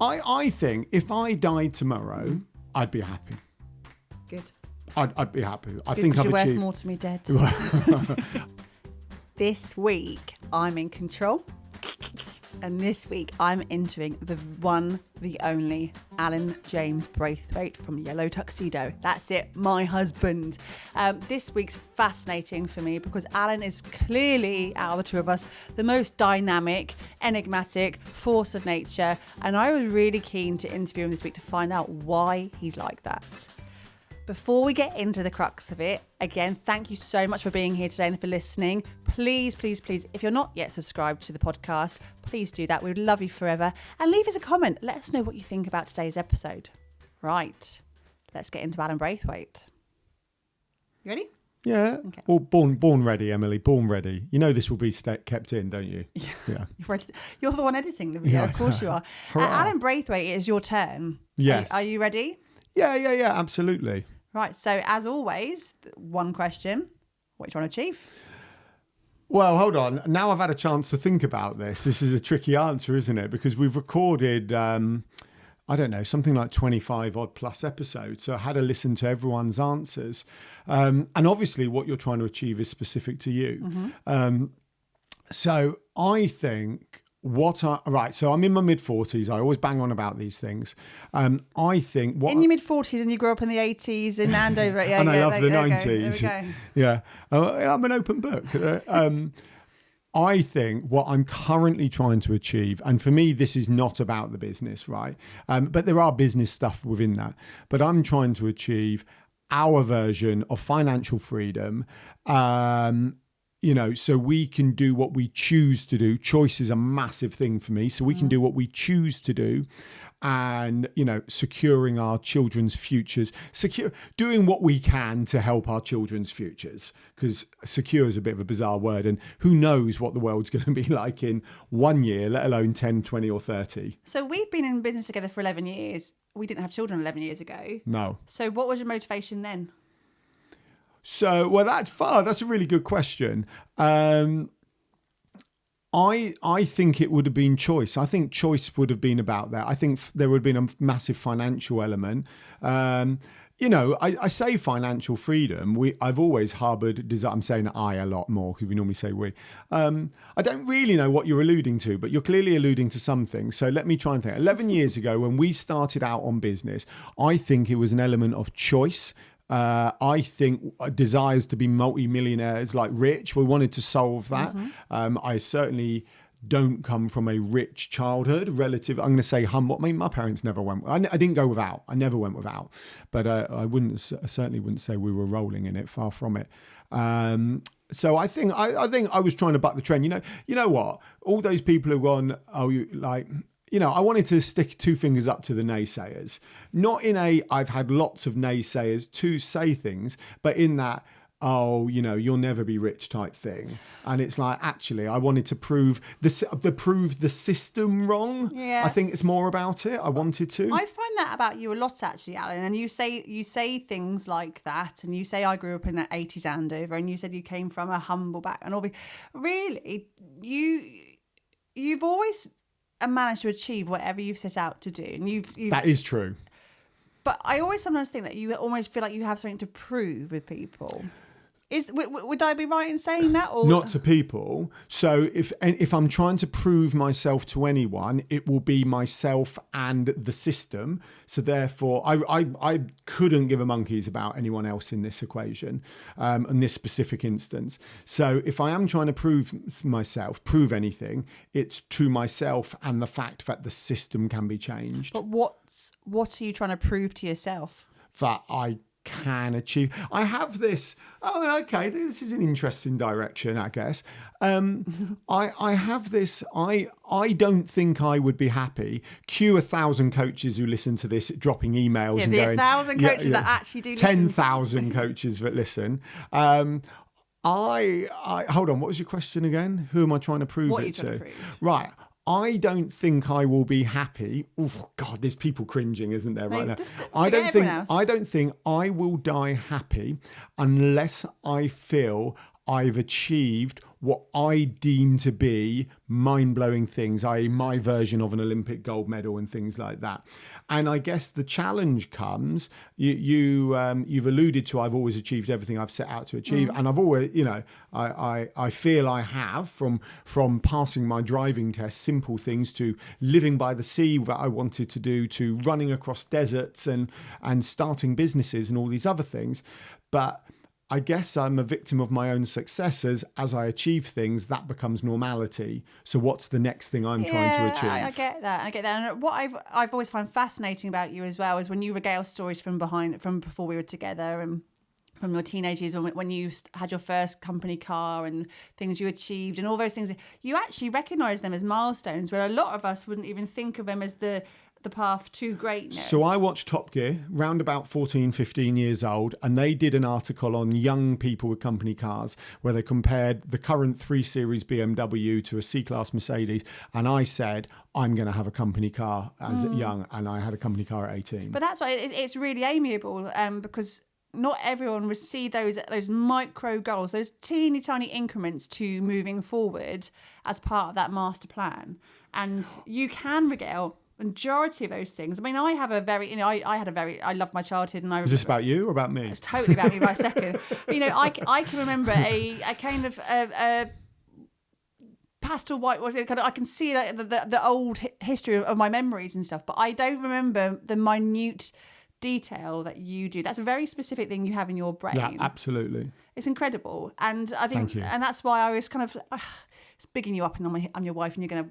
I think if I died tomorrow, I'd be happy. Good. I'd be happy. I Good, think I've you're worth achieved more to me dead. This week, I'm in control. And this week, I'm entering the one, the only, Alan James Braithwaite from Yellow Tuxedo. That's it, my husband. This week's fascinating for me because Alan is clearly, out of the two of us, the most dynamic, enigmatic force of nature. And I was really keen to interview him this week to find out why he's like that. Before we get into the crux of it, again, thank you so much for being here today and for listening. Please, please, please, if you're not yet subscribed to the podcast, please do that. We'd love you forever. And leave us a comment. Let us know what you think about today's episode. Right, let's get into Alan Braithwaite. You ready? Yeah. Okay. Well, born ready, Emily. Born ready. You know this will be kept in, don't you? Yeah. You're the one editing the video. Yeah. Of course you are. Alan Braithwaite, it is your turn. Yes. Are you ready? Yeah. Absolutely. Right, so as always, one question. What are you trying to achieve? Well, hold on. Now I've had a chance to think about this. This is a tricky answer, isn't it? Because we've recorded, I don't know, something like 25 odd plus episodes. So I had to listen to everyone's answers. And obviously what you're trying to achieve is specific to you. Mm-hmm. So I think... so I'm in my mid-40s. I always bang on about these things. I think... in your mid-40s and you grew up in the 80s in Andover. Yeah, and I love the 90s. There we go. Yeah. I'm an open book. I think what I'm currently trying to achieve, and for me, this is not about the business, right? But there are business stuff within that. But I'm trying to achieve our version of financial freedom, so we can do what we choose to do. Choice is a massive thing for me. So we can do what we choose to do and, securing our children's futures, doing what we can to help our children's futures, because secure is a bit of a bizarre word. And who knows what the world's going to be like in 1 year, let alone 10, 20 or 30. So we've been in business together for 11 years. We didn't have children 11 years ago. No. So what was your motivation then? So, well, that's a really good question. I think it would have been choice. I think choice would have been about that. I think there would have been a massive financial element. I say financial freedom. I've always harboured desire. I'm saying I a lot more because we normally say we. I don't really know what you're alluding to, but you're clearly alluding to something. So let me try and think. 11 years ago, when we started out on business, I think it was an element of choice. I think desires to be multi-millionaires, like rich. We wanted to solve that. Mm-hmm. I certainly don't come from a rich childhood. I'm going to say humble. I mean, my parents never went. I didn't go without. I never went without. But I certainly wouldn't say we were rolling in it. Far from it. So I think I was trying to buck the trend. You know what? All those people who've gone, I wanted to stick two fingers up to the naysayers. Not in I've had lots of naysayers to say things, but in that, you'll never be rich type thing. And it's like, actually, I wanted to prove the system wrong. Yeah. I think it's more about it. I wanted to. I find that about you a lot, actually, Alan. And you say things like that. And you say, I grew up in the 80s Andover. And you said you came from a humble background. Really, you've always... and managed to achieve whatever you've set out to do. And that is true. But I always sometimes think that you almost feel like you have something to prove with people. Would I be right in saying that? Or not to people? So if I'm trying to prove myself to anyone, it will be myself and the system. So therefore, I couldn't give a monkeys about anyone else in this equation, in this specific instance. So if I am trying to prove anything, it's to myself and the fact that the system can be changed. But what are you trying to prove to yourself? That I can achieve. I have this. Oh, okay. This is an interesting direction, I guess. I have this. I don't think I would be happy. Cue 1,000 coaches who listen to this, dropping emails and going. 1,000 coaches that actually do. 10,000 coaches that listen. I hold on. What was your question again? Who am I trying to prove what it are you trying to? prove? Right. I don't think I will be happy. Oh God, there's people cringing, isn't there, right now? I don't think I will die happy unless I feel I've achieved what I deem to be mind-blowing things, i.e. my version of an Olympic gold medal and things like that. And I guess the challenge comes, you've alluded to, I've always achieved everything I've set out to achieve. And I've always, I feel I have, from passing my driving test, simple things, to living by the sea that I wanted to do, to running across deserts and starting businesses and all these other things. But I guess I'm a victim of my own successes. As I achieve things, that becomes normality. So what's the next thing I'm trying to achieve? I get that. And what I've always found fascinating about you as well is when you regale stories from before we were together, and from your teenage years, when you had your first company car and things you achieved and all those things, you actually recognise them as milestones, where a lot of us wouldn't even think of them as the path to greatness. So I watched Top Gear round about 14, 15 years old, and they did an article on young people with company cars where they compared the current 3 Series BMW to a C-Class Mercedes. And I said, I'm going to have a company car as young, and I had a company car at 18. But that's why it's really amiable, because not everyone would see those micro goals, those teeny tiny increments to moving forward as part of that master plan. And you can regale majority of those things. I mean, I have a very, I love my childhood, and Is this about you or about me? It's totally about me by a second. But, I can remember a kind of a pastel white, I can see the old history of my memories and stuff, but I don't remember the minute detail that you do. That's a very specific thing you have in your brain. Yeah, absolutely. It's incredible. And I think, and that's why I was kind of, it's bigging you up, and I'm your wife, and you're going to...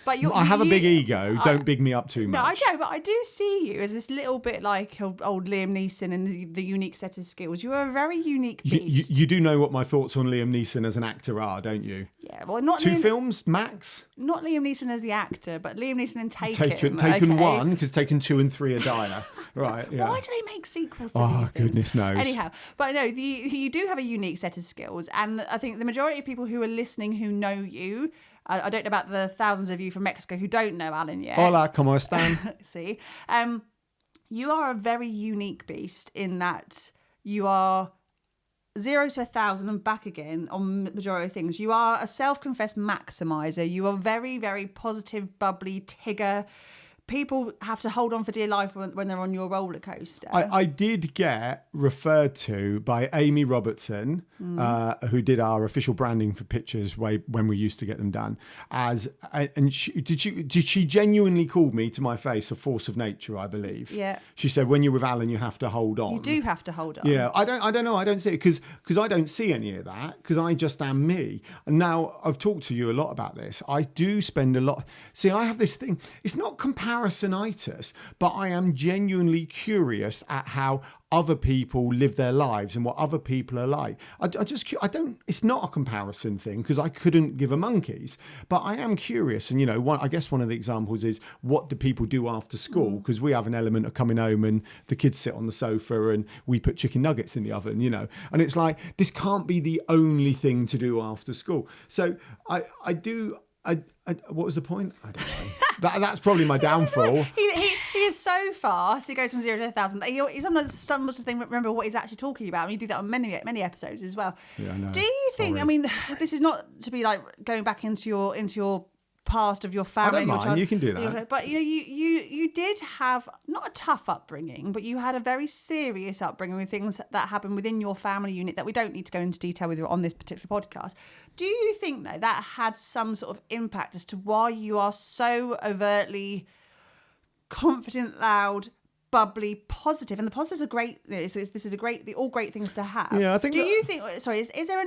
But I have a big ego. Don't big me up too much. No, I don't. But I do see you as this little bit like old Liam Neeson and the unique set of skills. You are a very unique beast. You do know what my thoughts on Liam Neeson as an actor are, don't you? Yeah, well, not 2 films max. Not Liam Neeson as the actor, but Liam Neeson in Taken. Taken 1, because Taken 2 and 3 are dire. Right. Yeah. Why do they make sequels to these things? Goodness knows. Anyhow, but no, you do have a unique set of skills, and I think the majority of people who are listening who know you. I don't know about the thousands of you from Mexico who don't know Alan yet. Hola, ¿cómo están? See, you are a very unique beast in that you are 0 to 1,000 and back again on the majority of things. You are a self-confessed maximizer. You are very, very positive, bubbly, Tigger. People have to hold on for dear life when they're on your roller coaster. I did get referred to by Amy Robertson, who did our official branding for pictures when we used to get them done. Did she genuinely call me to my face a force of nature? I believe. Yeah. She said, when you're with Alan, you have to hold on. You do have to hold on. Yeah. I don't know. I don't see it because I don't see any of that, because I just am me. And now I've talked to you a lot about this. I do spend a lot. See, I have this thing. It's not comparisonitis, but I am genuinely curious at how other people live their lives and what other people are like. I don't, it's not a comparison thing, because I couldn't give a monkeys, but I am curious. And, I guess one of the examples is, what do people do after school? Because we have an element of coming home and the kids sit on the sofa and we put chicken nuggets in the oven, and it's like, this can't be the only thing to do after school. So what was the point? I don't know. That's probably my downfall. He is so fast. He goes from 0 to 1,000. He sometimes stumbles to remember what he's actually talking about. And you do that on many episodes as well. Yeah, I know. Do you think? I mean, this is not to be like going back into your past of your family. I don't mind. You can do that. But you did have not a tough upbringing, but you had a very serious upbringing with things that happened within your family unit that we don't need to go into detail with on this particular podcast. Do you think though that had some sort of impact as to why you are so overtly confident, loud, bubbly, positive? And the positives are great. All great things to have. Yeah, I think. You think? Sorry, is there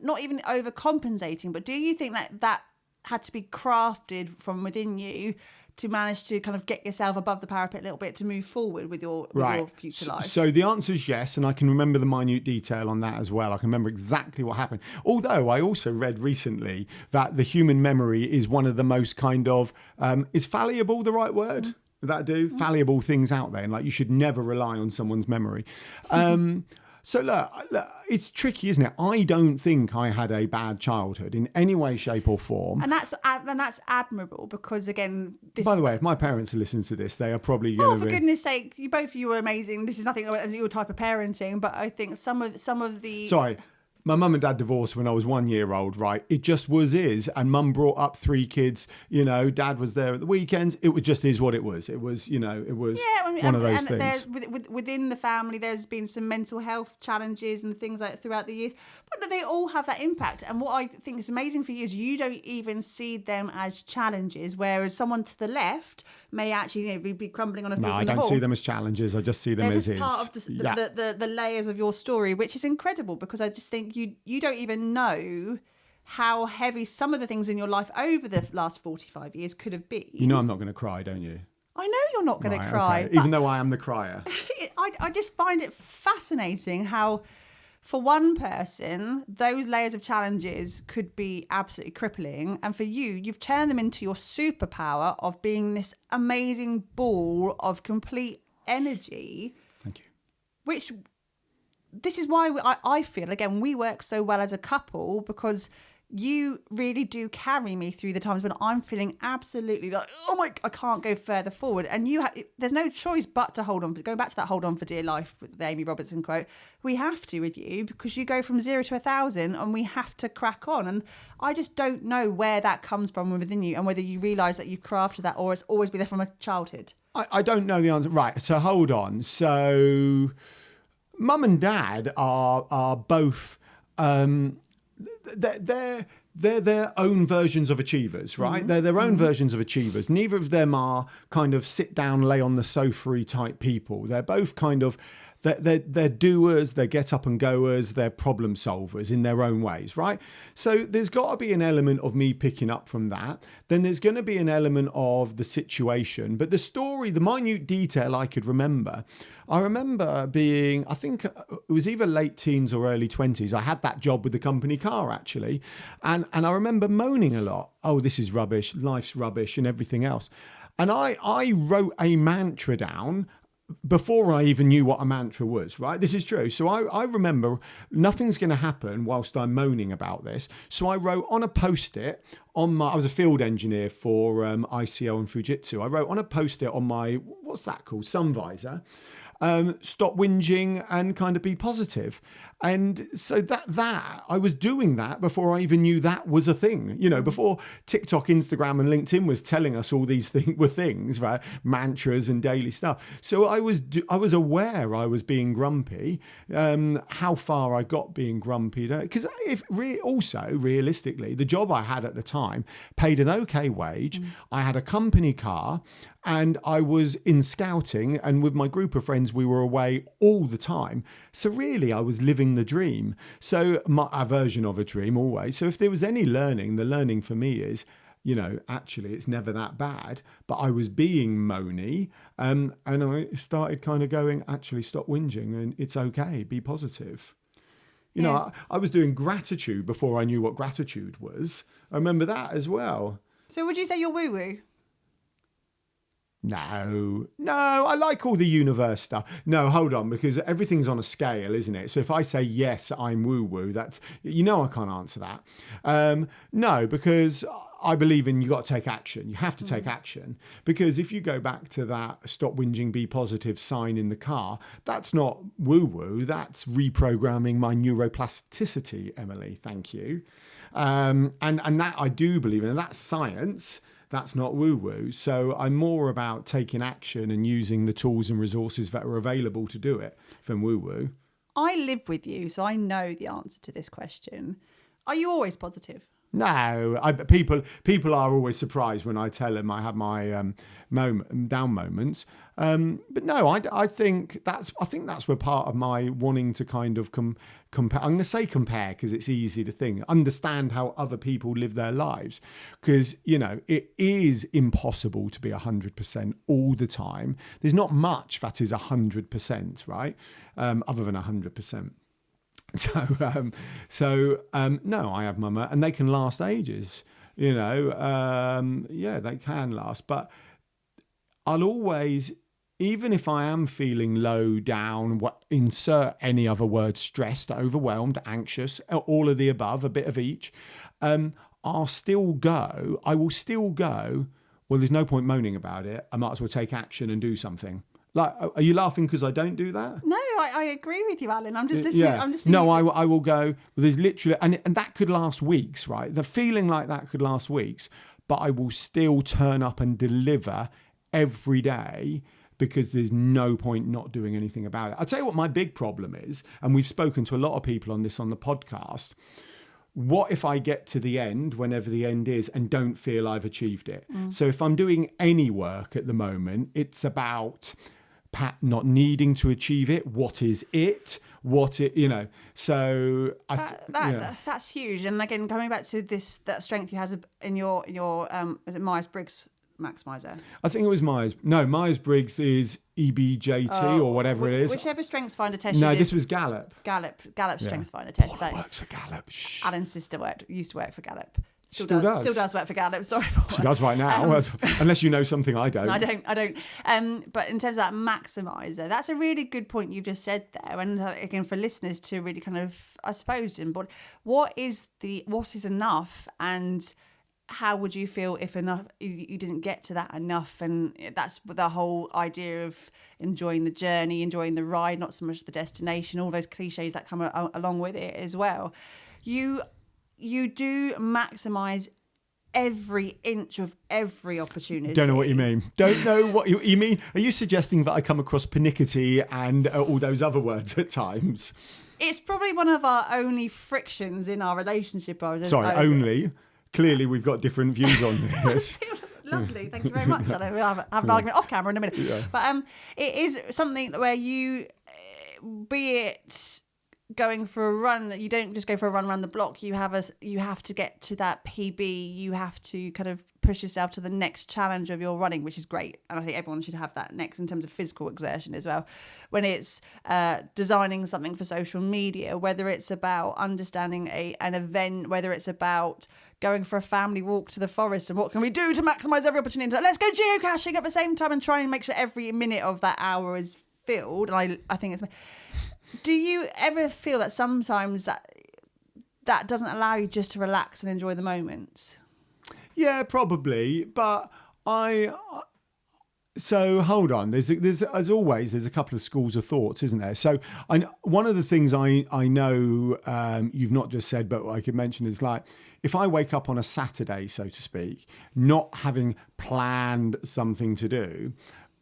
not even overcompensating? But do you think that had to be crafted from within you to manage to kind of get yourself above the parapet a little bit to move forward with your future life? So the answer is yes, and I can remember the minute detail on that as well. I can remember exactly what happened. Although I also read recently that the human memory is one of the most kind of, is fallible the right word? Would that do? Fallible things out there, and like you should never rely on someone's memory. So look, it's tricky, isn't it? I don't think I had a bad childhood in any way, shape or form. And that's admirable, because again, by the way, if my parents listen to this, they are probably going to for goodness sake, you both of you were amazing. This is nothing your type of parenting, but I think some of the... Sorry, My mum and dad divorced when I was 1 year old, right? It just is. And mum brought up 3 kids, dad was there at the weekends. It was just is what it was. It was, it was one of those and things. Within the family, there's been some mental health challenges and things like that throughout the years, but they all have that impact. And what I think is amazing for you is you don't even see them as challenges, whereas someone to the left may actually be crumbling on a No, I don't see them as challenges. I just see them as is. Part of the layers of your story, which is incredible, because I just think you don't even know how heavy some of the things in your life over the last 45 years could have been. You know I'm not going to cry, don't you? I know you're not going to cry. Okay. Even though I am the crier. I just find it fascinating how, for one person, those layers of challenges could be absolutely crippling. And for you, you've turned them into your superpower of being this amazing ball of complete energy. Thank you. Which... This is why I feel, again, we work so well as a couple, because you really do carry me through the times when I'm feeling absolutely like, I can't go further forward. And there's no choice but to hold on. Going back to that hold on for dear life with the Amy Robertson quote, we have to with you, because you go from 0 to 1,000 and we have to crack on. And I just don't know where that comes from within you and whether you realise that you've crafted that or it's always been there from a childhood. I don't know the answer. Right, so hold on. So... Mum and Dad are both they're their own versions of achievers, right? Mm-hmm. They're their own versions of achievers. Neither of them are kind of sit down, lay on the sofa type people. They're both kind of they're doers, they're get up and goers, they're problem solvers in their own ways, right? So there's got to be an element of me picking up from that. Then there's going to be an element of the situation. But the story, the minute detail I could remember, I remember being, I think it was either late teens or early 20s. I had that job with the company car, actually. And I remember moaning a lot. Oh, this is rubbish. Life's rubbish and everything else. And I wrote a mantra down before I even knew what a mantra was, right? This is true. So I remember nothing's going to happen whilst I'm moaning about this. So I wrote on a Post-it I was a field engineer for ICO and Fujitsu. I wrote on a Post-it on my, what's that called? Sun visor. Stop whinging and kind of be positive. And so that I was doing that before I even knew that was a thing, before TikTok, Instagram and LinkedIn was telling us all these things, right? Mantras and daily stuff. So I was aware I was being grumpy, how far I got being grumpy. Because realistically, the job I had at the time paid an okay wage. I had a company car. And I was in scouting, and with my group of friends, we were away all the time. So really, I was living the dream. So a version of a dream always. So if there was any learning, the learning for me is, actually, it's never that bad. But I was being moany, and I started kind of going, actually, stop whinging, and it's okay, be positive. I was doing gratitude before I knew what gratitude was. I remember that as well. So would you say you're woo-woo? No, I like all the universe stuff. No, hold on, because everything's on a scale, isn't it? So if I say, yes, I'm woo-woo, that's, I can't answer that. No, because I believe you got to take action. You have to take action, because if you go back to that stop whinging, be positive sign in the car, that's not woo-woo. That's reprogramming my neuroplasticity, Emily. Thank you. And that I do believe in, and that's science. That's not woo-woo. So I'm more about taking action and using the tools and resources that are available to do it than woo-woo. I live with you, so I know the answer to this question. Are you always positive? No, people are always surprised when I tell them I have my down moments. But no, I think that's where part of my wanting to kind of compare. I'm going to say compare because it's easy to think. Understand how other people live their lives, because it is impossible to be 100% all the time. There's not much that is 100%, right? Other than 100%. So no, I have mama, and they can last ages, they can last, but I'll always, even if I am feeling low down, insert any other word, stressed, overwhelmed, anxious, all of the above, a bit of each, I will still go, well, there's no point moaning about it. I might as well take action and do something. Like, are you laughing because I don't do that? No, I agree with you, Alan. I'm just listening. Yeah. I'm listening. No, I will go. Well, there's literally, and that could last weeks, right? The feeling like that could last weeks, but I will still turn up and deliver every day because there's no point not doing anything about it. I'll tell you what my big problem is, and we've spoken to a lot of people on this on the podcast. What if I get to the end, whenever the end is, and don't feel I've achieved it? So if I'm doing any work at the moment, it's about not needing to achieve it. What is it? So that's huge. And again, coming back to that strength you have in your is it Myers-Briggs maximizer? I think it was Myers-Briggs is EBJT or whatever it is. Whichever strengths finder test. No, this was Gallup. Gallup strengths finder test. Paula works for Gallup. Shh. Alan's sister used to work for Gallup. Still does. Still does work for Gallup. Sorry, Paula. She does right now, unless you know something I don't. I don't. But in terms of that maximizer, that's a really good point you've just said there. And again, for listeners to really kind of, I suppose, what is enough, and how would you feel if enough you didn't get to that enough? And that's the whole idea of enjoying the journey, enjoying the ride, not so much the destination. All those cliches that come along with it as well. You do maximise every inch of every opportunity. Don't know what you mean. Don't know what you mean. Are you suggesting that I come across pernickety and all those other words at times? It's probably one of our only frictions in our relationship. Only. Clearly, we've got different views on this. Lovely. Thank you very much. We'll have an argument off camera in a minute. Yeah. But it is something where you, be it going for a run, you don't just go for a run around the block. You have to get to that PB. You have to kind of push yourself to the next challenge of your running, which is great. And I think everyone should have that next in terms of physical exertion as well. When it's designing something for social media, whether it's about understanding an event, whether it's about going for a family walk to the forest, and what can we do to maximise every opportunity? Let's go geocaching at the same time and try and make sure every minute of that hour is filled. And I think it's... Do you ever feel that sometimes that doesn't allow you just to relax and enjoy the moments? Yeah, probably. But so hold on. There's as always, there's a couple of schools of thoughts, isn't there? So one of the things I know you've not just said, but I could mention is like, if I wake up on a Saturday, so to speak, not having planned something to do,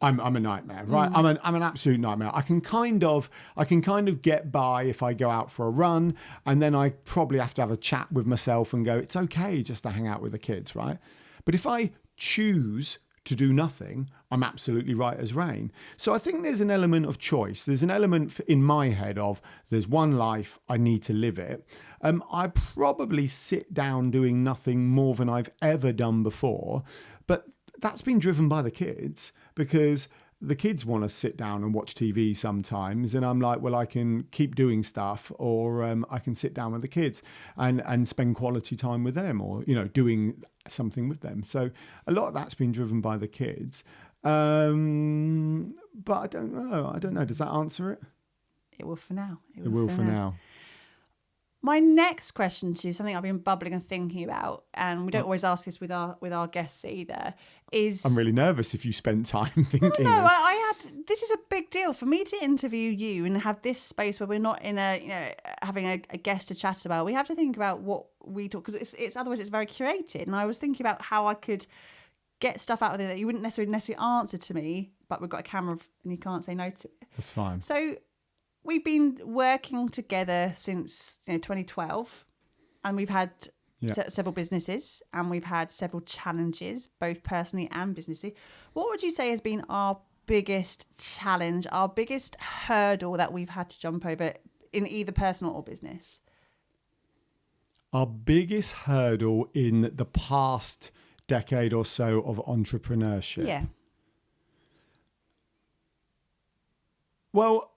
I'm a nightmare, right? I'm an absolute nightmare. I can kind of get by if I go out for a run, and then I probably have to have a chat with myself and go, it's okay just to hang out with the kids, right? But if I choose to do nothing, I'm absolutely right as rain. So I think there's an element of choice. There's an element in my head of there's one life, I need to live it. I probably sit down doing nothing more than I've ever done before, but that's been driven by the kids, because the kids want to sit down and watch TV sometimes. And I'm like, well, I can keep doing stuff, or I can sit down with the kids and spend quality time with them, or, doing something with them. So a lot of that's been driven by the kids. But I don't know. Does that answer it? It will for now. It will for now. My next question to you, something I've been bubbling and thinking about, and we don't always ask this with our guests either, is... I'm really nervous if you spent time thinking. No, this is a big deal for me to interview you and have this space where we're not in having a guest to chat about. We have to think about what we talk, because it's otherwise it's very curated. And I was thinking about how I could get stuff out of there that you wouldn't necessarily answer to me, but we've got a camera and you can't say no to it. That's fine. So we've been working together since 2012, and we've had several businesses, and we've had several challenges, both personally and businessly. What would you say has been our biggest challenge, our biggest hurdle that we've had to jump over in either personal or business? Our biggest hurdle in the past decade or so of entrepreneurship? Yeah. Well,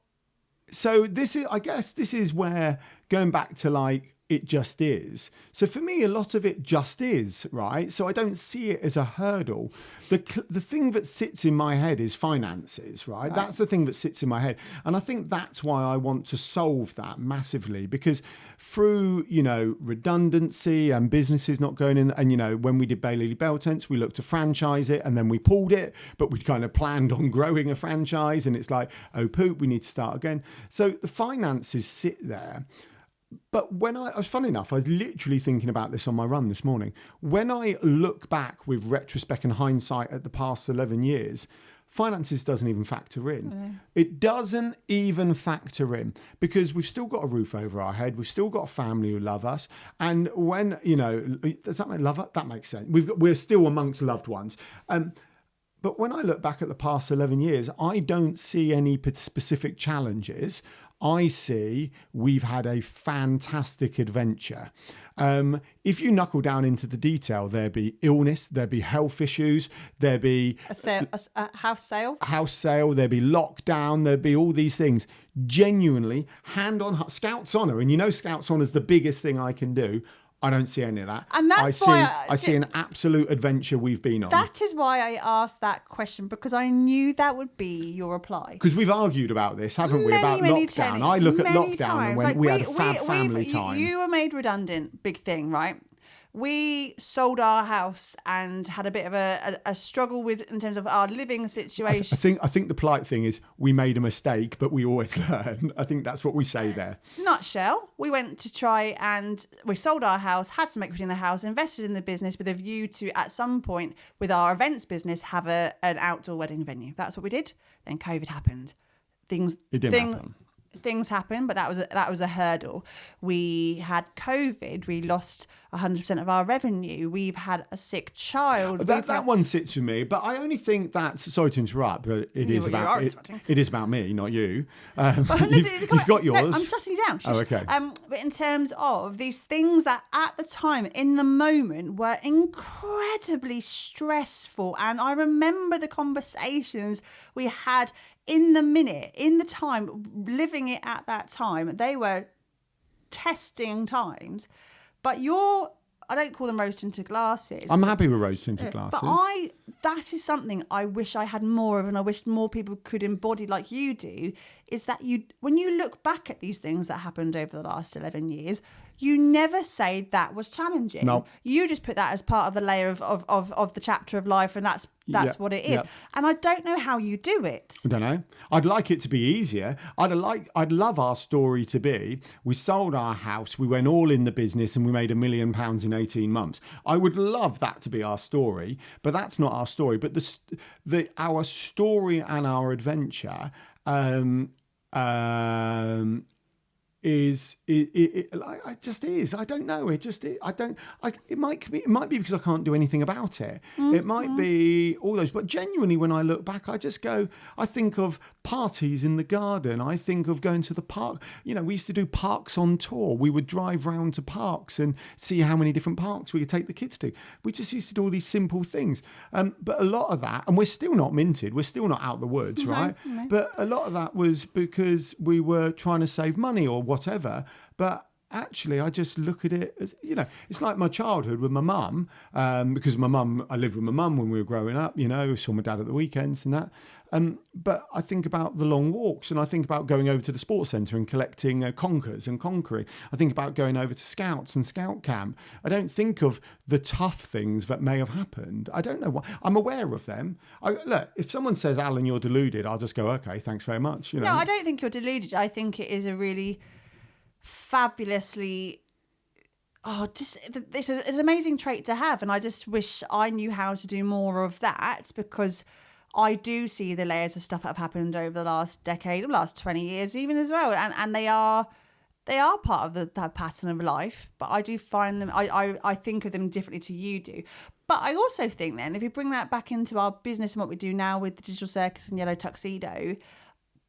so this is where, going back to like it just is. So for me, a lot of it just is, right? So I don't see it as a hurdle. The thing that sits in my head is finances, right? That's the thing that sits in my head. And I think that's why I want to solve that massively, because through, redundancy and businesses not going in, and, when we did Bailey Bell Tents, we looked to franchise it and then we pulled it, but we'd kind of planned on growing a franchise and it's like, oh poop, we need to start again. So the finances sit there. But when I was, funny enough, I was literally thinking about this on my run this morning. When I look back with retrospect and hindsight at the past 11 years, finances doesn't even factor in. It doesn't even factor in because we've still got a roof over our head. We've still got a family who love us. And when, does that make love? That makes sense. We're still amongst loved ones. But when I look back at the past 11 years, I don't see any specific challenges. I see we've had a fantastic adventure. If you knuckle down into the detail, there'd be illness, there'd be health issues, there'd be a house sale, there'd be lockdown, there'd be all these things. Genuinely, hand on heart, Scouts Honour, and Scouts Honour is the biggest thing I can do. I don't see any of that. And that's I see an absolute adventure we've been on. That is why I asked that question, because I knew that would be your reply. Because we've argued about this, haven't we, about lockdown. I look at lockdown and when we had family time. You were made redundant, big thing, right? We sold our house and had a bit of a struggle with in terms of our living situation. I think the polite thing is we made a mistake, but we always learn. I think that's what we say there. Nutshell, we went to try and we sold our house, had some equity in the house, invested in the business with a view to at some point with our events business have an outdoor wedding venue. That's what we did. Then COVID happened. It didn't happen. Things happen, but that was a hurdle. We had COVID. We lost 100% of our revenue. We've had a sick child. That one sits with me, but I only think that's, sorry to interrupt, but it is about me, not you. You've got yours. No, I'm shutting down. Oh, okay. But in terms of these things that at the time, in the moment, were incredibly stressful, and I remember the conversations we had in the minute, in the time, living it at that time. They were testing times, but I don't call them rose tinted glasses. I'm happy with rose tinted glasses. But that is something I wish I had more of, and I wish more people could embody like you do, is that when you look back at these things that happened over the last 11 years, you never say that was challenging. No. You just put that as part of the layer of the chapter of life, and that's what it is. Yep. And I don't know how you do it. I don't know. I'd like it to be easier. I'd love our story to be, we sold our house, we went all in the business and we made £1 million in 18 months. I would love that to be our story, but that's not our story. But our story and our adventure it just is. I don't know. It just is. It might be because I can't do anything about it. Mm-hmm. It might be all those. But genuinely, when I look back, I think of parties in the garden. I think of going to the park. We used to do parks on tour. We would drive round to parks and see how many different parks we could take the kids to. We just used to do all these simple things. But a lot of that, and we're still not minted. We're still not out the woods, right? No. But a lot of that was because we were trying to save money or whatever. But actually, I just look at it as, it's like my childhood with my mum, because I lived with my mum when we were growing up, saw my dad at the weekends and that. But I think about the long walks, and I think about going over to the sports centre and collecting conkers and conkery. I think about going over to Scouts and Scout Camp. I don't think of the tough things that may have happened. I don't know why. I'm aware of them. Look, if someone says, Alan, you're deluded, I'll just go, okay, thanks very much. No, I don't think you're deluded. I think it is a really fabulously it's an amazing trait to have, and I just wish I knew how to do more of that, because I do see the layers of stuff that have happened over the last decade, or last 20 years even as well, and they are part of that pattern of life. But I do find them, I think of them differently to you do. But I also think then, if you bring that back into our business and what we do now with the Digital Circus and Yellow Tuxedo,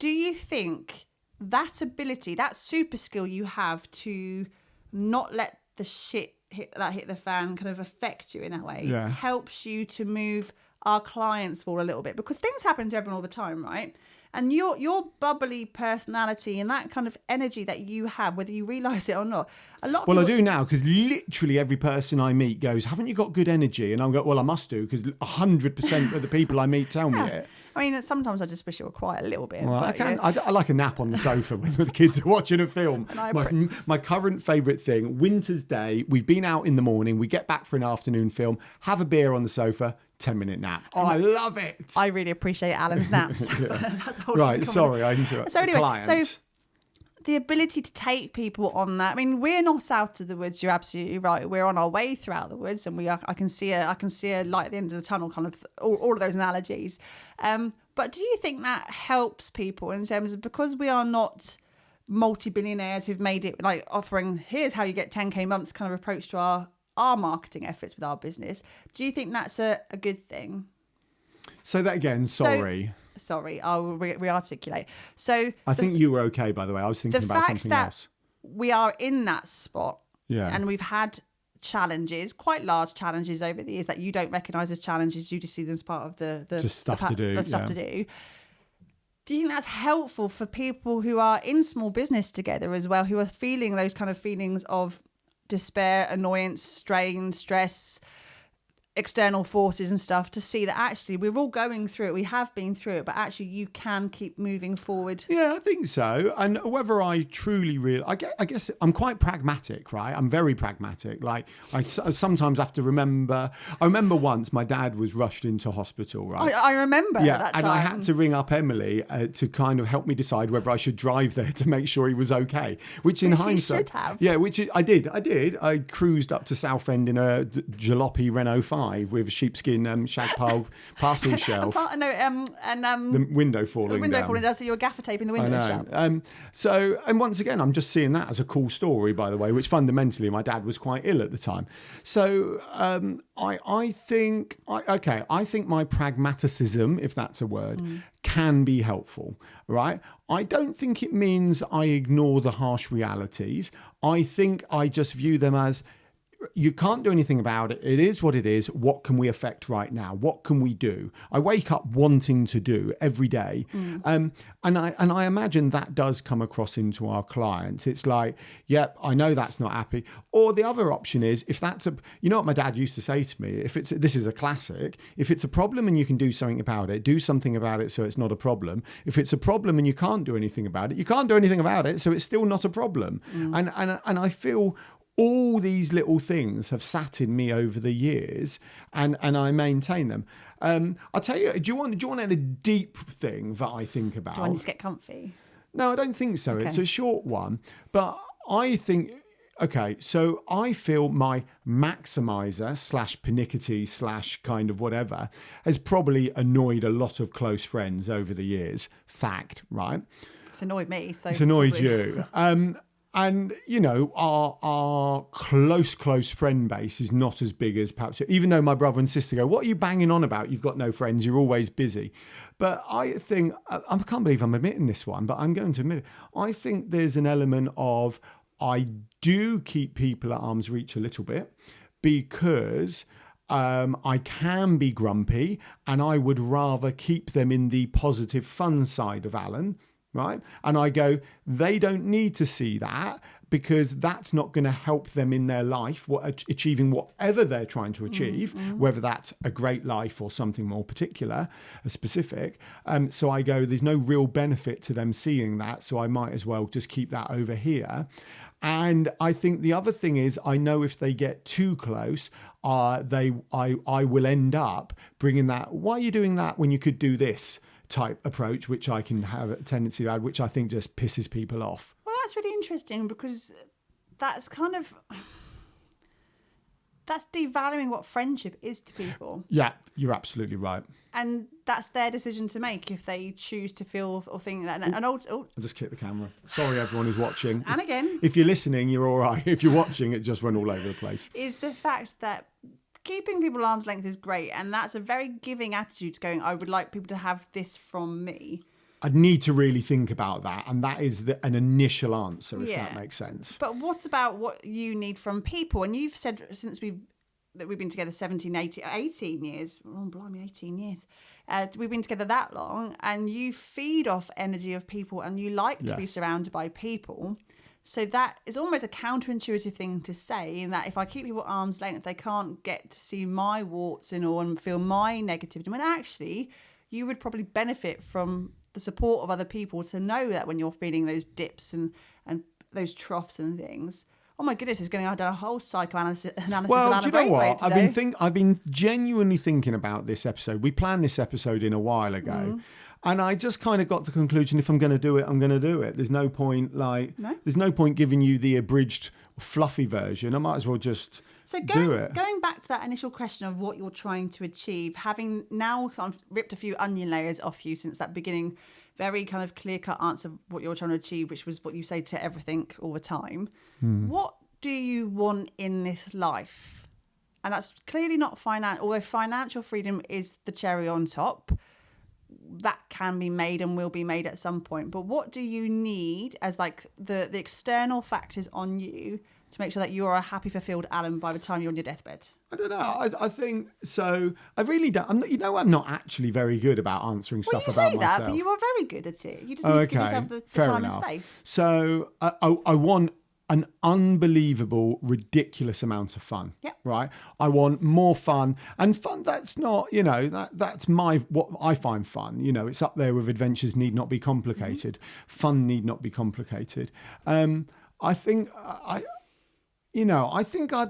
do you think that ability, that super skill you have to not let the shit hit the fan kind of affect you in that way, helps you to move our clients fall a little bit, because things happen to everyone all the time, right? And your bubbly personality and that kind of energy that you have, whether you realise it or not, a lot of Well, people... I do now, because literally every person I meet goes, haven't you got good energy? And I'll go, well, I must do, because 100% of the people I meet tell me it. I mean, sometimes I just wish it were quiet a little bit. Well, but, I like a nap on the sofa when the kids are watching a film. My current favourite thing, winter's day, we've been out in the morning, we get back for an afternoon film, have a beer on the sofa, 10-minute nap. Oh, I love it. I really appreciate Alan's naps. That's right, sorry, I interrupted. So anyway, clients. So the ability to take people on that. I mean, we're not out of the woods. You're absolutely right. We're on our way throughout the woods, and I can see a light at the end of the tunnel. Kind of all of those analogies. But do you think that helps people in terms of, because we are not multi-billionaires who've made it like offering, here's how you get 10k months kind of approach to our marketing efforts with our business? Do you think that's a good thing? Say that again. Sorry. Sorry, I'll re-articulate. So I think you were okay, by the way. I was thinking about something else. We are in that spot, and we've had challenges, quite large challenges over the years that you don't recognise as challenges. You just see them as part of the stuff to do. Do you think that's helpful for people who are in small business together as well, who are feeling those kind of feelings of despair, annoyance, strain, stress, external forces and stuff, to see that actually we're all going through it, we have been through it, but actually you can keep moving forward? Yeah, I think so. And whether I truly I guess I'm quite pragmatic, right? I'm very pragmatic. Like, I sometimes have to remember. I remember once my dad was rushed into hospital, right? I remember that time. And I had to ring up Emily to kind of help me decide whether I should drive there to make sure he was okay, which in hindsight, you should have. Yeah, which I did. I cruised up to Southend in a jalopy Renault 5 with a sheepskin shag pile parcel shelf. The window falling down. The window falling down, so you were gaffer taping the window shelf. So, and once again, I'm just seeing that as a cool story, by the way, which fundamentally my dad was quite ill at the time. So I think my pragmaticism, if that's a word, can be helpful, right? I don't think it means I ignore the harsh realities. I think I just view them as, you can't do anything about it. It is what it is. What can we affect right now? What can we do? I wake up wanting to do every day. And I imagine that does come across into our clients. It's like, yep, I know that's not happy. Or the other option is, if that's you know what my dad used to say to me, this is a classic, if it's a problem and you can do something about it, do something about it so it's not a problem. If it's a problem and you can't do anything about it, you can't do anything about it, so it's still not a problem. And I feel all these little things have sat in me over the years, and I maintain them. I'll tell you, do you want a deep thing that I think about? Do I need to get comfy? No, I don't think so. Okay. It's a short one. But I think, okay, so I feel my maximizer / pernickety / kind of whatever has probably annoyed a lot of close friends over the years. Fact, right? It's annoyed me. So it's annoyed you. And, you know, our close friend base is not as big as perhaps, even though my brother and sister go, what are you banging on about? You've got no friends. You're always busy. But I think, I can't believe I'm admitting this one, but I'm going to admit it. I think there's an element of, I do keep people at arm's reach a little bit, because I can be grumpy, and I would rather keep them in the positive fun side of Alan. Right. And I go, they don't need to see that, because that's not going to help them in their life, achieving whatever they're trying to achieve, whether that's a great life or something more particular, specific. So I go, there's no real benefit to them seeing that. So I might as well just keep that over here. And I think the other thing is, I know if they get too close, I will end up bringing that, why are you doing that when you could do this type approach, which I can have a tendency to add, which I think just pisses people off. Well, that's really interesting, because that's kind of, that's devaluing what friendship is to people. Yeah, you're absolutely right. And that's their decision to make if they choose to feel or think that. And I'll just kick the camera. Sorry, everyone who's watching. And again, if you're listening, you're all right. If you're watching, it just went all over the place. Is the fact that keeping people at arm's length is great, and that's a very giving attitude to going, I would like people to have this from me. I'd need to really think about that, and that is an initial answer, if that makes sense. But what about what you need from people? And you've said, since we've that we've been together 17, 18 years. Oh, blimey, 18 years. We've been together that long, and you feed off energy of people, and you like to be surrounded by people. So that is almost a counterintuitive thing to say, in that if I keep people at arm's length, they can't get to see my warts and all and feel my negativity. When actually, you would probably benefit from the support of other people to know that when you're feeling those dips and those troughs and things. Oh my goodness, it's going to do a whole psychoanalysis of Alan do you know what? today. I've been genuinely thinking about this episode. We planned this episode in a while ago. And I just kind of got to the conclusion, if I'm going to do it, I'm going to do it. There's no point there's no point giving you the abridged, fluffy version. I might as well just do it. Going back to that initial question of what you're trying to achieve, having now kind of ripped a few onion layers off you since that beginning, very kind of clear-cut answer of what you're trying to achieve, which was what you say to everything all the time. What do you want in this life? And that's clearly not although financial freedom is the cherry on top. That can be made and will be made at some point. But what do you need as like the external factors on you to make sure that you're a happy, fulfilled Alan by the time you're on your deathbed? I don't know. I think so. I really don't. I'm not actually very good about answering stuff about myself. You say that, but you are very good at it. You just need to give yourself the time and space. So I want an unbelievable, ridiculous amount of fun. Yep. Right. I want more fun, and fun that's not, that's what I find fun. It's up there with adventures need not be complicated. Fun need not be complicated. I think I'd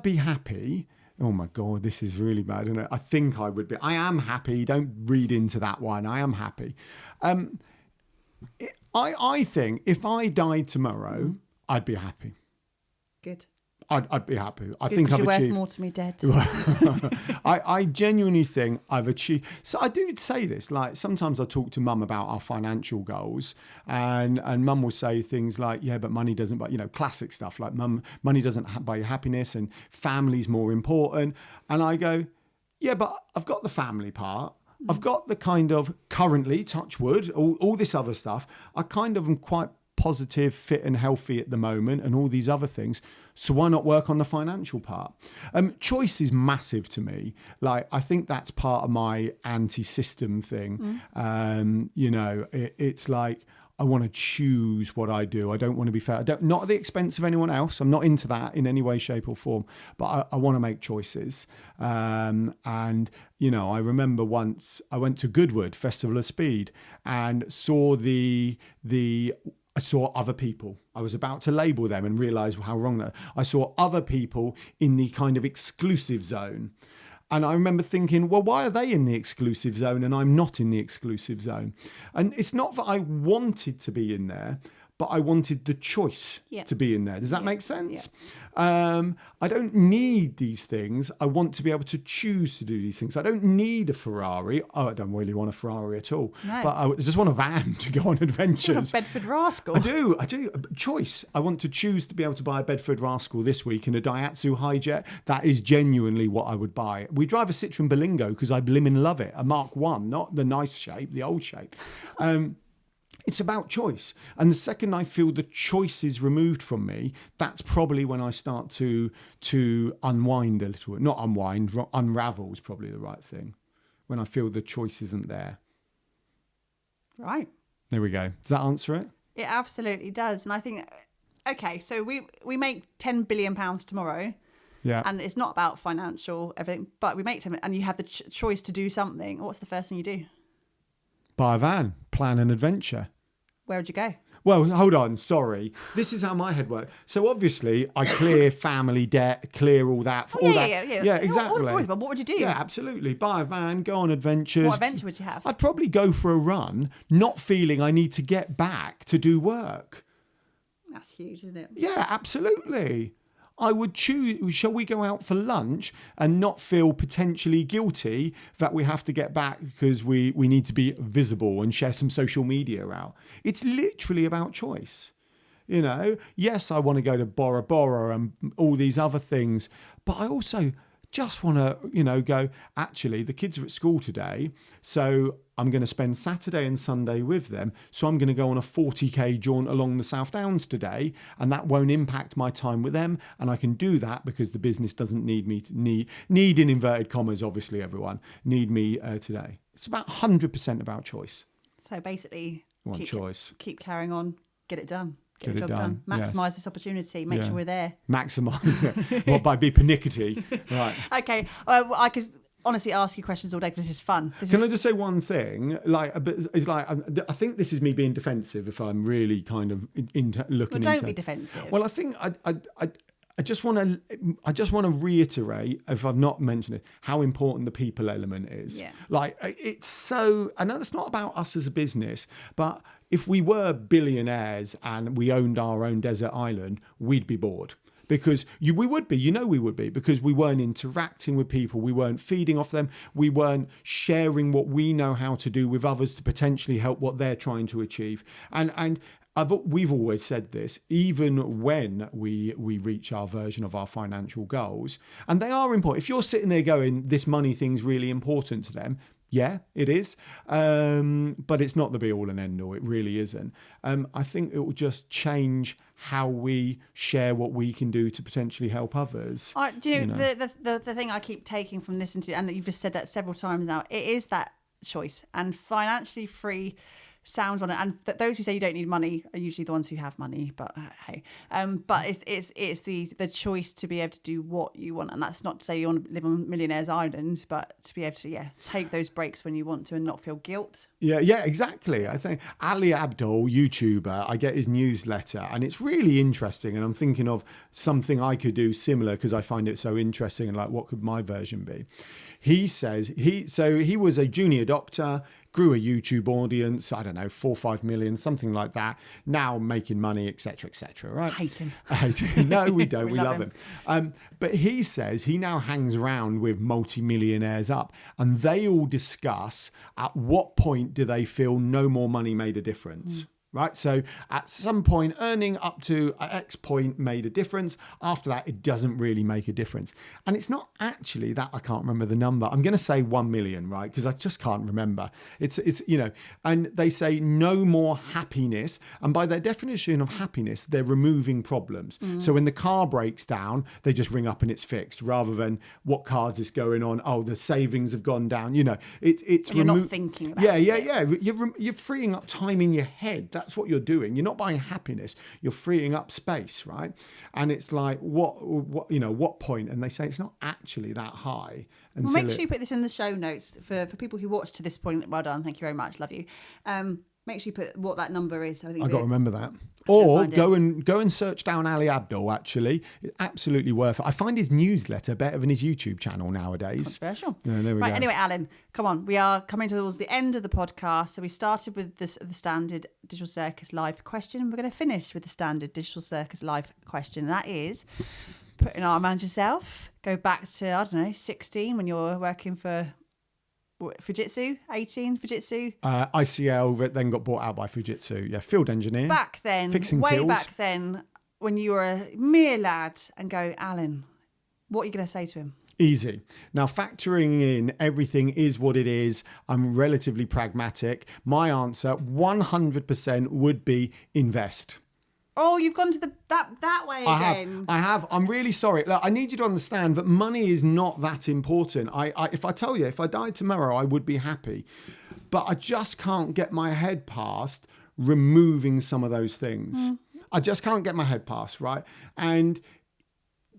be happy. Oh my God, this is really bad, isn't it? I think I would be. I am happy. Don't read into that one. I am happy. I think if I died tomorrow, I'd be happy. Good. I'd be happy. I Good, think I've you're achieved. worth more to me dead. I genuinely think I've achieved. So I do say this. Like sometimes I talk to Mum about our financial goals, and Mum will say things like, "Yeah, but money doesn't." But classic stuff like, money doesn't buy you happiness, and family's more important." And I go, "Yeah, but I've got the family part. I've got the kind of currently, touch wood, all this other stuff. I kind of am quite positive, fit and healthy at the moment, and all these other things. So why not work on the financial part?" Choice is massive to me. Like, I think that's part of my anti-system thing. It's like, I want to choose what I do. I don't want to be fair. Not at the expense of anyone else. I'm not into that in any way, shape or form, but I want to make choices. I remember once I went to Goodwood Festival of Speed and saw I saw other people. I was about to label them and realise how wrong that. I saw other people in the kind of exclusive zone. And I remember thinking, well, why are they in the exclusive zone and I'm not in the exclusive zone? And it's not that I wanted to be in there, but I wanted the choice to be in there. Does that make sense? I don't need these things. I want to be able to choose to do these things. I don't need a Ferrari. Oh, I don't really want a Ferrari at all. No. But I just want a van to go on adventures. You're a Bedford Rascal. I do. Choice. I want to choose to be able to buy a Bedford Rascal this week and a Daihatsu Hijet. That is genuinely what I would buy. We drive a Citroen Berlingo because I blimmin' love it. A Mark 1, not the nice shape, the old shape. It's about choice. And the second I feel the choice is removed from me, that's probably when I start to unwind a little bit. Not unwind, unravel is probably the right thing. When I feel the choice isn't there. Right. There we go. Does that answer it? It absolutely does. And I think, okay, so we make £10 billion tomorrow. Yeah. And it's not about financial everything, but we make 10 and you have the choice to do something. What's the first thing you do? Buy a van, plan an adventure. Where would you go? Well, hold on. Sorry. This is how my head works. So obviously I clear family debt, clear all that. Yeah, exactly. But what would you do? Yeah, absolutely. Buy a van, go on adventures. What adventure would you have? I'd probably go for a run, not feeling I need to get back to do work. That's huge, isn't it? Yeah, absolutely. I would choose, shall we go out for lunch and not feel potentially guilty that we have to get back because we need to be visible and share some social media out. It's literally about choice. Yes, I want to go to Bora Bora and all these other things, but I also just want to, go, actually, the kids are at school today, so I'm going to spend Saturday and Sunday with them. So I'm going to go on a 40k jaunt along the South Downs today, and that won't impact my time with them. And I can do that because the business doesn't need me to need in inverted commas, obviously, everyone, need me today. It's about 100% about choice. So basically, keep carrying on, get it done. Get the job done. Maximise this opportunity. Make sure we're there. Maximise it. Well, by be pernickety. Right. Okay. I could honestly ask you questions all day because this is fun. Can I just say one thing? I think this is me being defensive if I'm really kind of looking into... Well, don't be defensive. Well, I think I just want to reiterate, if I've not mentioned it, how important the people element is. Yeah. It's so... I know it's not about us as a business, but if we were billionaires and we owned our own desert island, we'd be bored. Because we would be, because we weren't interacting with people, we weren't feeding off them, we weren't sharing what we know how to do with others to potentially help what they're trying to achieve. And we've always said this, even when we reach our version of our financial goals, and they are important. If you're sitting there going, this money thing's really important to them, yeah, it is. But it's not the be all and end all. It really isn't. I think it will just change how we share what we can do to potentially help others. The thing I keep taking from listening to, and you've just said that several times now, it is that choice, and financially free sounds on it, and those who say you don't need money are usually the ones who have money, but hey, but it's the choice to be able to do what you want, and that's not to say you want to live on Millionaire's Island, but to be able to take those breaks when you want to and not feel guilt. Yeah, exactly. I think Ali Abdaal, YouTuber, I get his newsletter and it's really interesting, and I'm thinking of something I could do similar because I find it so interesting, and like, what could my version be? He says he was a junior doctor, grew a YouTube audience, I don't know, 4 or 5 million, something like that. Now making money, etc., right? I hate him. No, we don't. we love him. But he says he now hangs around with multi-millionaires up, and they all discuss at what point do they feel no more money made a difference. Right, so at some point, earning up to X point made a difference. After that, it doesn't really make a difference. And it's not actually that, I can't remember the number. I'm going to say 1 million, right? Because I just can't remember. It's and they say no more happiness. And by their definition of happiness, they're removing problems. So when the car breaks down, they just ring up and it's fixed, rather than what cards is going on. Oh, the savings have gone down. It's you're not thinking about it. Yeah. You're freeing up time in your head. That's what you're doing. You're not buying happiness. You're freeing up space, right? And it's like, what point? And they say it's not actually that high. Well, make sure you put this in the show notes for people who watch to this point. Well done. Thank you very much. Love you. Make sure you put what that number is. I think I've got to remember that. Or go and search down Ali Abdaal, actually. It's absolutely worth it. I find his newsletter better than his YouTube channel nowadays. Controversial. Yeah, there we go. Anyway, Alan, come on. We are coming towards the end of the podcast. So we started with the standard Digital Circus Live question. We're going to finish with the standard Digital Circus Live question. And that is, put an arm around yourself. Go back to, 16 when you're working for... Fujitsu, 18 Fujitsu. ICL then got bought out by Fujitsu. Yeah, field engineer. Back then, fixing way tills. Back then, when you were a mere lad, and go, Alan, what are you going to say to him? Easy. Now, factoring in everything is what it is, I'm relatively pragmatic. My answer, 100% would be invest. Oh, you've gone to that way again. I have. I'm really sorry. Look, I need you to understand that money is not that important. If I tell you, if I died tomorrow, I would be happy. But I just can't get my head past removing some of those things. I just can't get my head past, right? And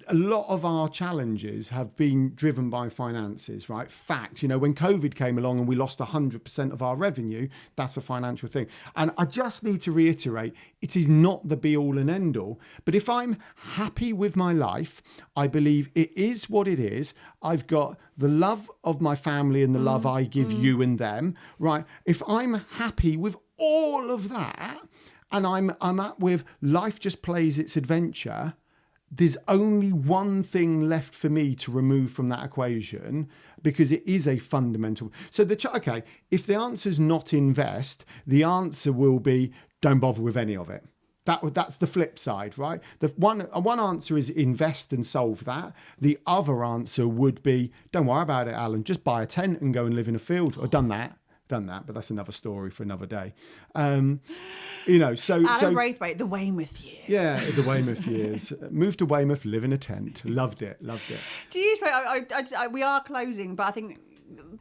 a lot of our challenges have been driven by finances, right? Fact, when COVID came along and we lost 100% of our revenue, that's a financial thing. And I just need to reiterate, it is not the be all and end all. But if I'm happy with my life, I believe it is what it is. I've got the love of my family and the love I give you and them, right? If I'm happy with all of that, and I'm at with life just plays its adventure, there's only one thing left for me to remove from that equation, because it is a fundamental. So if the answer's not invest, the answer will be don't bother with any of it. That's the flip side, right? The one answer is invest and solve that. The other answer would be, don't worry about it, Alan. Just buy a tent and go and live in a field. Or done that, but that's another story for another day. Alan Braithwaite, the Weymouth years. Yeah, the Weymouth years. Moved to Weymouth, live in a tent. Loved it. Do you? So we are closing, but I think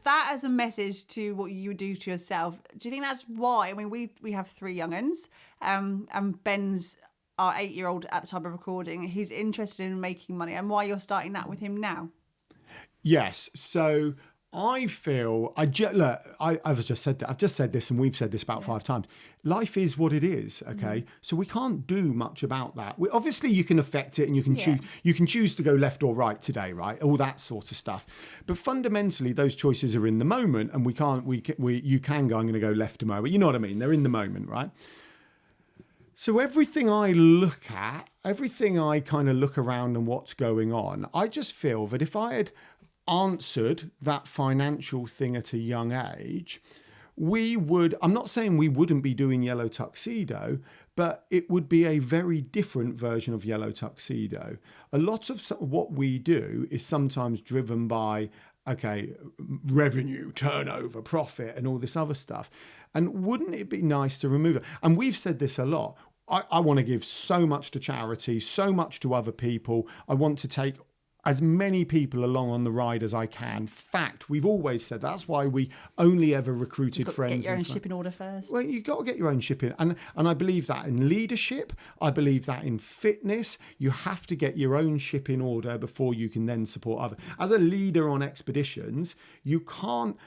that as a message to what you do to yourself. Do you think that's why? I mean, we have 3 young'uns, and Ben's our 8-year-old at the time of recording. He's interested in making money, and why you're starting that with him now? Yes. So I feel I've just said that. I've just said this, and we've said this about 5 times. Life is what it is. Okay, so we can't do much about that. Obviously, you can affect it, and you can choose. You can choose to go left or right today, right? All that sort of stuff. But fundamentally, those choices are in the moment, and you can go. I'm going to go left tomorrow. But you know what I mean? They're in the moment, right? So everything I look at, everything I kind of look around and what's going on, I just feel that if I had answered that financial thing at a young age, I'm not saying we wouldn't be doing Yellow Tuxedo, but it would be a very different version of Yellow Tuxedo. A lot of what we do is sometimes driven by, revenue, turnover, profit, and all this other stuff. And wouldn't it be nice to remove it? And we've said this a lot. I want to give so much to charity, so much to other people. I want to take as many people along on the ride as I can. Fact, we've always said that's why we only ever recruited friends. Get your own shipping order first. Well, you've got to get your own shipping. And I believe that in leadership. I believe that in fitness. You have to get your own shipping order before you can then support others. As a leader on expeditions, you can't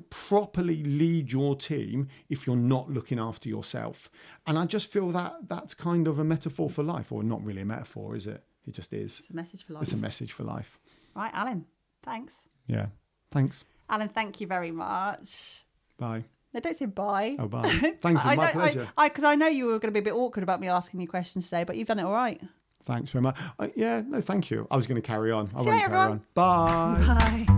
properly lead your team if you're not looking after yourself. And I just feel that that's kind of a metaphor for life, or not really a metaphor, is it? It just is. It's a message for life. It's a message for life. Right, Alan, thanks. Yeah, thanks. Alan, thank you very much. Bye. No, don't say bye. Oh, bye. Thank you, my pleasure. Because I know you were going to be a bit awkward about me asking you questions today, but you've done it all right. Thanks very much. Thank you. I was going to carry on. See you later, everyone. Bye. Bye.